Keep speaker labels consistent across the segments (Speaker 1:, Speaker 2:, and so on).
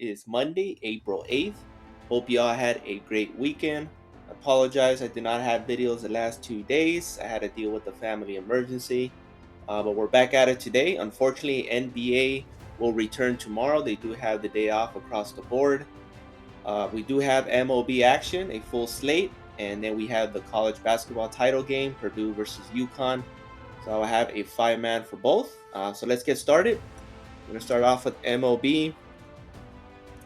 Speaker 1: is Monday, April 8th. Hope y'all had a great weekend. Apologize, I did not have videos the last 2 days. I had to deal with a family emergency. But we're back at it today. Unfortunately, NBA will return tomorrow. They do have the day off across the board. We do have MLB action, a full slate. And then we have the college basketball title game, Purdue versus UConn. So I have a 5-man for both. So let's get started. I'm going to start off with MLB.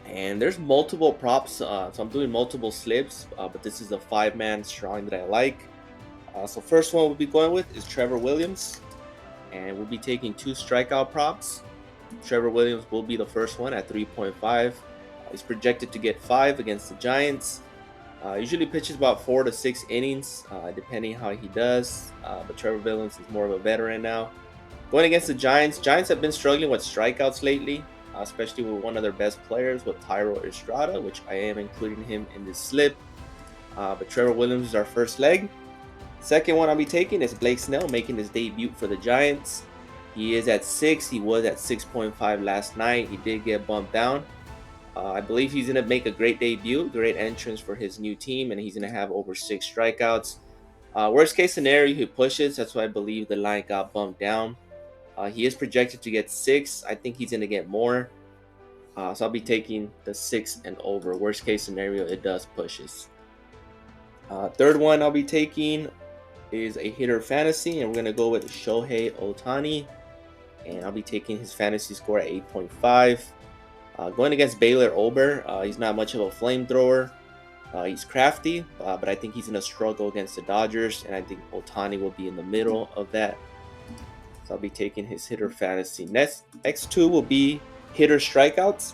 Speaker 1: And there's multiple props. So I'm doing multiple slips, but this is a 5-man strong that I like. So first one we'll be going with is Trevor Williams. And we'll be taking 2 strikeout props. Trevor Williams will be the first one at 3.5. He's projected to get 5 against the Giants. Usually pitches about 4 to 6 innings, depending how he does. But Trevor Williams is more of a veteran now. Going against the Giants, Giants have been struggling with strikeouts lately, especially with one of their best players, with Thairo Estrada, which I am including him in this slip. But Trevor Williams is our first leg. Second one I'll be taking is Blake Snell, making his debut for the Giants. He is at 6. He was at 6.5 last night. He did get bumped down. I believe he's going to make a great debut, great entrance for his new team, and he's going to have over 6 strikeouts. Worst case scenario, he pushes. That's why I believe the line got bumped down. He is projected to get 6. I think he's going to get more. So I'll be taking the 6 and over. Worst case scenario, it does pushes. Third one I'll be taking is a hitter fantasy, and we're going to go with Shohei Ohtani. And I'll be taking his fantasy score at 8.5. Going against Baylor Ober, he's not much of a flamethrower. He's crafty, but I think he's going to struggle against the Dodgers, and I think Ohtani will be in the middle of that. So I'll be taking his hitter fantasy. Next two will be hitter strikeouts.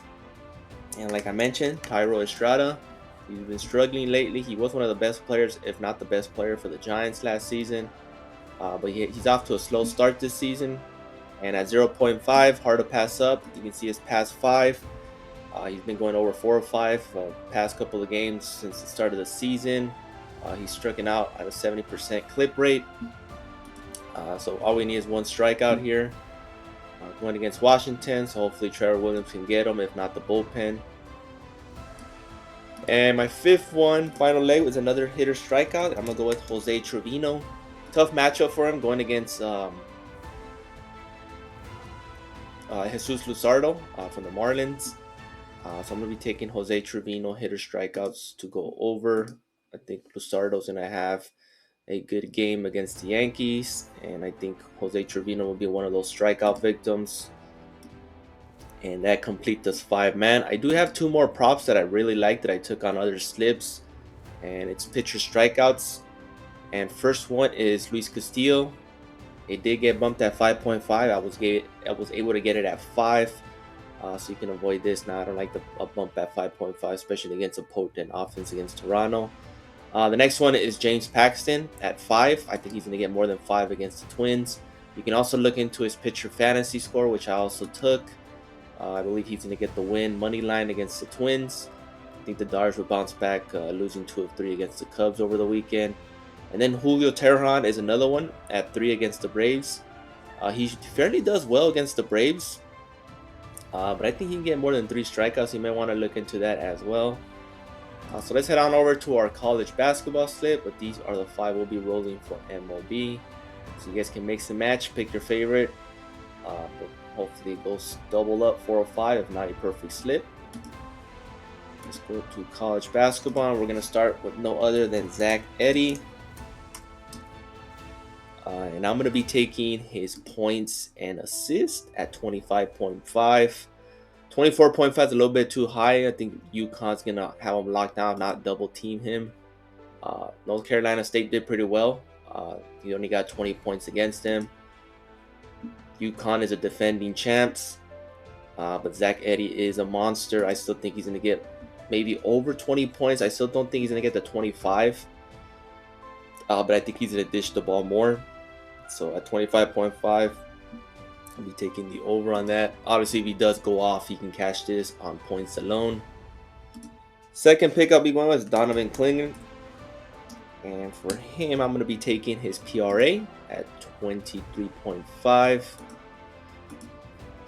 Speaker 1: And like I mentioned, Thairo Estrada, he's been struggling lately. He was one of the best players, if not the best player for the Giants last season. But he's off to a slow start this season. And at 0.5, hard to pass up. You can see his past 5. He's been going over 4 or 5 past couple of games since the start of the season. He's striking out at a 70% clip rate. So all we need is 1 strikeout here. Going against Washington, so hopefully Trevor Williams can get him, if not the bullpen. And my 5th one, final leg, was another hitter strikeout. I'm going to go with Jose Trevino. Tough matchup for him going against Jesus Luzardo from the Marlins. So I'm going to be taking Jose Trevino hitter strikeouts to go over. I think Luzardo's going to have a good game against the Yankees, and I think Jose Trevino will be one of those strikeout victims. And that completes this 5-man. I do have 2 more props that I really like that I took on other slips, and it's pitcher strikeouts. And first one is Luis Castillo. It did get bumped at 5.5. I was able to get it at 5. So you can avoid this. Now I don't like a bump at 5.5, especially against a potent offense against Toronto. The next one is James Paxton at 5. I think he's going to get more than 5 against the Twins. You can also look into his pitcher fantasy score, which I also took. I believe he's going to get the win money line against the Twins. I think the Dodgers will bounce back, losing 2 of 3 against the Cubs over the weekend. And then Julio Teheran is another one at 3 against the Braves. He fairly does well against the Braves, but I think he can get more than 3 strikeouts. You may want to look into that as well. So let's head on over to our college basketball slip, but these are the 5 we'll be rolling for MLB. So you guys can mix and match, pick your favorite. But hopefully it goes double up 4 or 5, if not a perfect slip. Let's go to college basketball. We're going to start with no other than Zach Edey. And I'm going to be taking his points and assists at 25.5. 24.5 is a little bit too high. I think UConn's going to have him locked down, not double team him. North Carolina State did pretty well. He only got 20 points against him. UConn is a defending champs. But Zach Edey is a monster. I still think he's going to get maybe over 20 points. I still don't think he's going to get the 25. But I think he's going to dish the ball more. So at 25.5, I'll be taking the over on that. Obviously, if he does go off, he can cash this on points alone. Second pick I'll be going with is Donovan Clingan. And for him, I'm going to be taking his PRA at 23.5.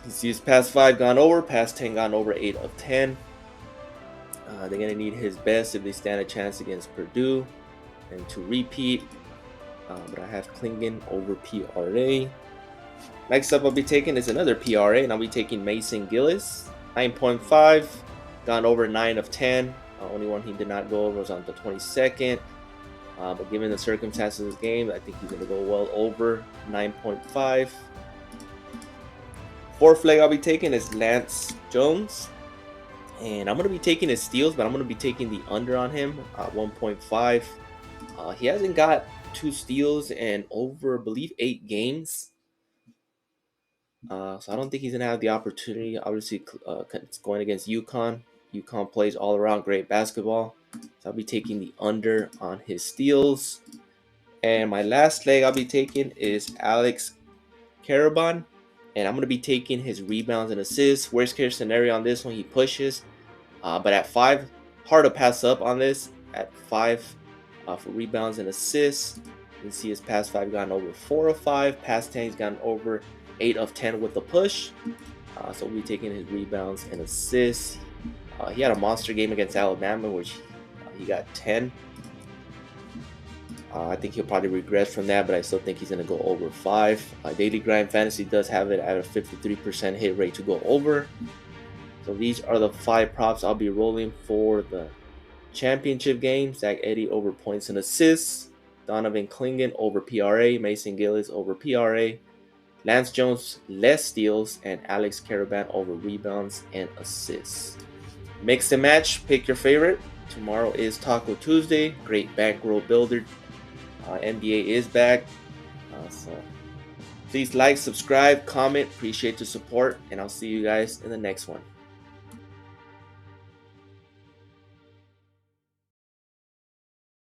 Speaker 1: You see his past 5 gone over, past 10 gone over 8 of 10. They're going to need his best if they stand a chance against Purdue and to repeat. But I have Klingen over PRA. Next up I'll be taking is another PRA, and I'll be taking Mason Gillis. 9.5, gone over 9 of 10. Only one he did not go over was on the 22nd. But given the circumstances of this game, I think he's going to go well over 9.5. Fourth leg I'll be taking is Lance Jones. And I'm going to be taking his steals, but I'm going to be taking the under on him at 1.5. He hasn't got 2 steals in over, I believe, 8 games. So I don't think he's going to have the opportunity. Obviously, it's going against UConn. UConn plays all around great basketball. So I'll be taking the under on his steals. And my last leg I'll be taking is Alex Caraban. And I'm going to be taking his rebounds and assists. Worst case scenario on this one, he pushes. But at 5, hard to pass up on this. At 5 for rebounds and assists. You can see his past 5 gone over 4 of 5. Past 10 he's gone over 8 of 10 with the push. So we'll be taking his rebounds and assists. He had a monster game against Alabama, which he got 10. I think he'll probably regress from that, but I still think he's going to go over 5. Daily Grind Fantasy does have it at a 53% hit rate to go over. So these are the 5 props I'll be rolling for the championship game. Zach Edey over points and assists. Donovan Klingen over PRA. Mason Gillis over PRA. Lance Jones less steals. And Alex Caraban over rebounds and assists. Mix and match. Pick your favorite. Tomorrow is Taco Tuesday. Great bankroll builder. NBA is back. So please like, subscribe, comment. Appreciate the support. And I'll see you guys in the next one.